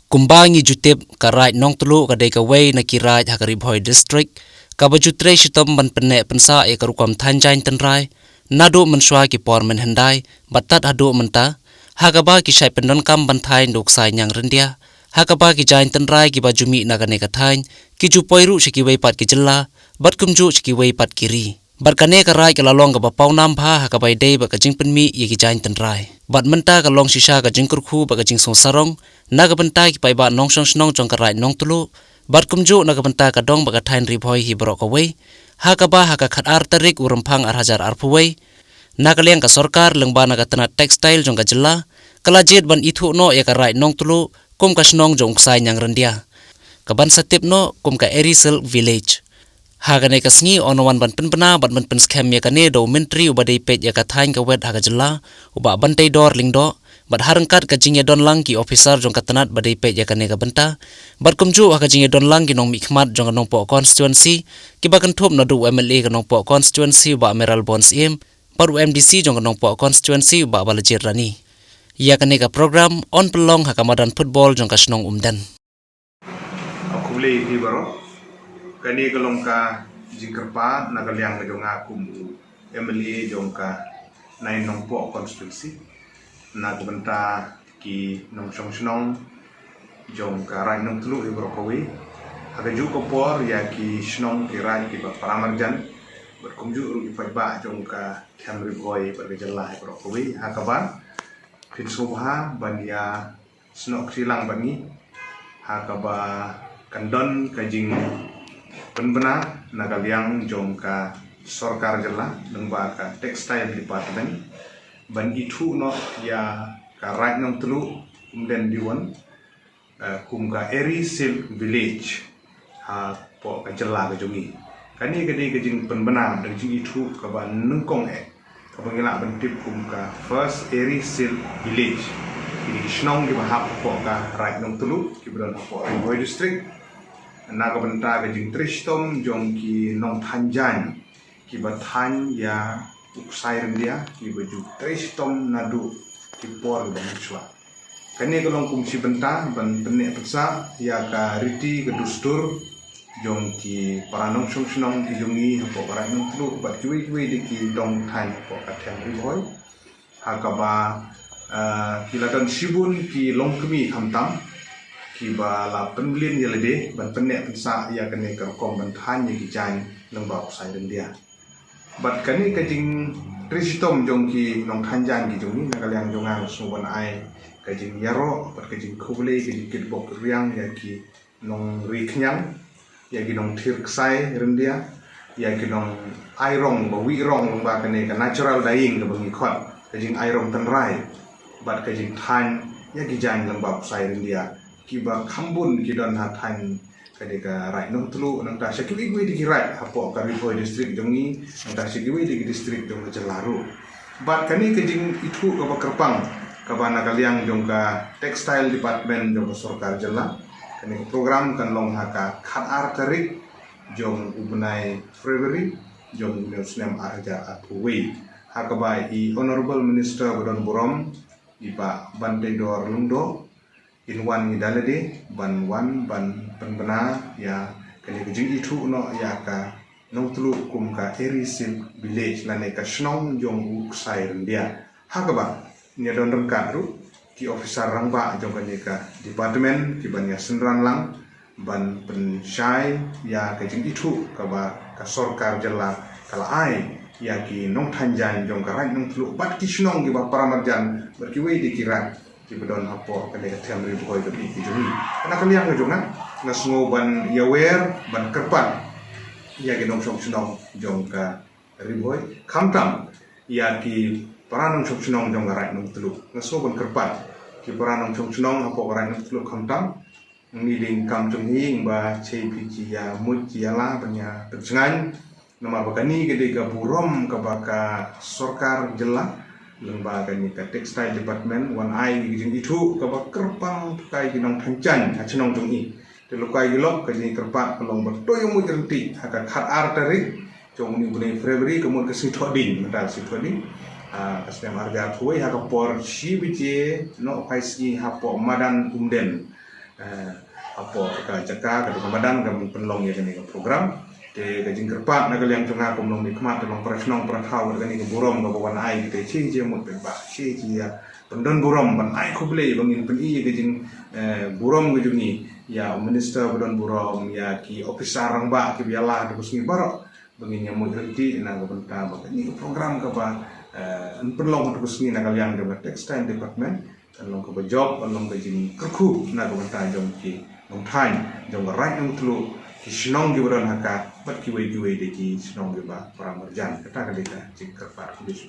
kumbangi jutip karai Nongtluh kadai kawai na kirai Hakaribhoi district kabajutre shitom ban penne pensa e karukam thanjain tenrai Naduh mensua ki por menhendai batat hadu menta Hakaba ki syai pendon kam bantai nduk sai nyang rendia Hakaba ki jain tenrai ki bajumi nagane kathain ki jupoiru shiki wei pat ki Jylla bat kumju shiki wei pat kiri Barkane karai ke lalong ke bapau nampha hakabai dei ba kajing penmi ye ki jain tenrai bat menta ka long shisha ka jingkurkhu ba kajing song sarong naga benta ki pai ba nong song snong jong karai Nongtluh bat kumju naga benta ka dong ba ka thain ribhoi hi brok away hakaba haka khat ar tarik urumphang ar hajar ar phuwei nakaleng ka Sorkar lengba naga tana textile jong ka Jylla kalajit ban Ithuh no ye karai Nongtluh kum ka snong jong sai nyang rendia kaban satip no kum ka Erisel village Hagane kasngi onowan ban penpena ban pen scam ya kane do mentri ubadai pet ya kathain ka wet haga Jylla uba bantai dor lingdo bat harangkat ka jingya don lang ki officer jong katanat badai pet ya kane ka benta bat kumju haga jingya don lang ki nong mikmat jong nongpo constituency ki bakan thop Naduh MLA ka nongpo constituency uba Meral Bonds im paru MDC jong nongpo constituency uba balajir rani ya kane ka program on pelong hakamadan football jong ka snong umdan aku boleh di baro kani kalongka jingkerpa nagaliang ngajong kum MLA jongka nain nongpo constituency nagbenta ki nongsong snong jongka rai Nongtluh i brokowi hagaju kopor ya ki snong ki rai ki paramarjan berkumju ru ki paiba jongka thamri boy bergejala i brokowi hakaban kinsubha bania snok silang bani hakaba kandon kajing penbena nagaliang jongka Sorkar Jylla lengba ka textile department ban Ithuh no ya ka right Nongtluh kemudian diwan kum ka Erisel village ha po ka Jylla ka jongi kani kadi kajing penbena dari jing Ithuh ka ban nengkong ka bangila ban tip kum ka first Erisel village ini snong di bahap po ka right Nongtluh ki bron po Boy district naga benta ka jing tristom jong ki nong thanjan ki bathan ya uksai rendia ki baju tristom Naduh ki por bangchwa kani kalong kumsi benta ban penne peksa ya ka riti ke dustur jong ki paranong song snong ki jongi hapo karai Nongtluh bat kiwi di ki dong than po ka thang ribhoi hakaba kiladan sibun ki longkemi khamtam kiba la penblin ya lede ban penne pensa ya kene kerkom ban than ya kijan lengba usai rendia bat kani kajing tristom jong ki nong thanjan ki jongi nagaliang jongang suban ai kajing yaro bat kajing khubule kajing kitbok riang ya ki nong riknyang ya ki nong thirksai rendia ya ki nong airong ba wirong ba kene ka natural dying ka bangi khot kajing airong tanrai bat kajing than ya kijan lengba usai rendia kiba khambun kidon hathan kadeka rai Nongtluh nangta sekiwi di kirai hapo Hakaribhoi district jongi nangta sekiwi di district jong Jyllaru bat kani kajing Ithuh ka kerpang ka banagaliang jong ka textile department jong Sorkar Jylla kani program kan long haka khat ar tarik jong ubnai February jong Muslim arja atui hakabai I honorable minister Bodon Borom iba bantai dor lungdo inwan ngidalade ban wan ban penbena ya kani kajing Ithuh no ya ka Nongtluh kum ka Erisel village lane ka snong jong uksai rendia hakaba nya don rengkat ru ki officer rangba jong kani ka department ki ban ya senran lang ban pensyai ya kajing Ithuh ka ba ka Sorkar Jylla kala ai ya ki nong thanjan jong ka rai Nongtluh bat ki snong ki ba paramarjan berkiwe dikirat ki bedon hapo kale thamri boy ke bi jongi kana kaliang jonga ngasngo ban yawer ban kerpan ya ki nong song snong jong ka riboy khamtam ya ki paranong song snong jong ka rai Nongtluh ngasngo ban kerpan ki paranong song snong hapo rai Nongtluh khamtam ngiding kam jong hing ba chepiji ya muji ala banya tensengan nama bakani gede ka burom ka baka Sorkar Jylla lengba kani ka textile department wan ai gijing Ithuh ka ba kerpang kai ginong thanjan achnong jongi te lukai gilok ka ni kerpa kalong bertoyo mu jenti haka khat ar tarik jong ni bunai February kemun ke sithoding mata sithoding kastem arga thuai haka por si bije no paisi hapo madan umden apa ka jaka ka Ramadan ka penlong ya kini program te ka jingkerpat na kaliang tunga ko nong nikmat nong prasnong prathau ka ni burom ka bawan ai te chi je mut ba chi ya pendon burom ban ai ko ble bangin pen i ka jing burom ka jungi ya minister pendon burom ya ki officer rang ba ki biala ka sungi barok bangin yang mut renti na ka benta ba ni program ka ba penlong ka sungi na kaliang ka textile department long ka ba job long ka jing kerku na ka benta jom ki nong thai jom ka right Nongtluh ki sinong gi buron Haka bat ki wei de ki sinong gi ba para marjan kata ka deka jing kerpat bisu